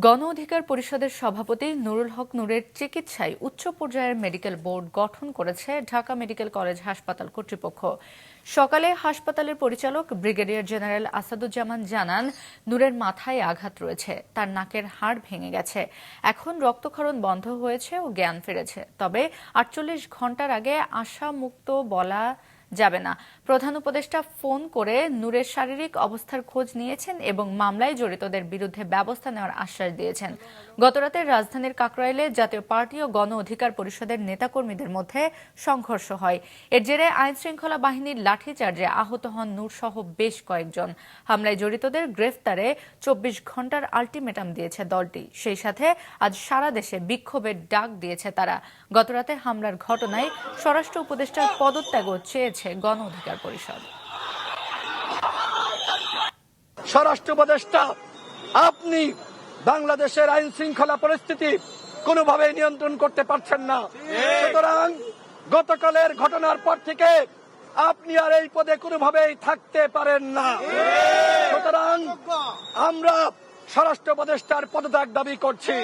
গণ অধিকার পরিষদের সভাপতি নুরুল হক নূরের চিকিৎসায় উচ্চ পর্যায়ের মেডিকেল বোর্ড গঠন করেছে ঢাকা মেডিকেল কলেজ হাসপাতাল কর্তৃপক্ষ। সকালে হাসপাতালের পরিচালক ব্রিগেডিয়ার জেনারেল আসাদুজ্জামান জানান, নূরের মাথায় আঘাত রয়েছে, তার নাকের হাড় ভেঙে গেছে, এখন রক্তক্ষরণ বন্ধ হয়েছে ও জ্ঞান ফিরেছে। তবে ৪৮ ঘণ্টার আগে আশামুক্ত বলা যাবে না। প্রধান উপদেষ্টা ফোন করে নূরের শারীরিক অবস্থার খোঁজ নিয়েছেন এবং মামলায় জড়িতদের বিরুদ্ধে ব্যবস্থা নেওয়ার আশ্বাস দিয়েছেন। গতরাতে রাজধানীর কাকরাইলে জাতীয় পার্টি ও গণ অধিকার পরিষদের নেতাকর্মীদের মধ্যে সংঘর্ষ হয়। এর জেরে আইনশৃঙ্খলা বাহিনীর লাঠিচার্জে আহত হন নূর সহ বেশ কয়েকজন। হামলায় জড়িতদের গ্রেফতারে ২৪ ঘণ্টার আলটিমেটাম দিয়েছে দলটি। সেই সাথে আজ সারা দেশে বিক্ষোভের ডাক দিয়েছে তারা। গতরাতে হামলার ঘটনায় স্বরাষ্ট্র উপদেষ্টার পদত্যাগও চেয়েছে গণ অধিকার পরিষদ। স্বরাষ্ট্র উপদেষ্টা, আপনি বাংলাদেশের আইন শৃঙ্খলা পরিস্থিতি কোনোভাবেই নিয়ন্ত্রণ করতে পারছেন না। সুতরাং গতকালের ঘটনার পর থেকে আপনি আর এই পদে কোনোভাবেই থাকতে পারেন না। সুতরাং আমরা স্বরাষ্ট্র উপদেষ্টার পদত্যাগ দাবি করছি।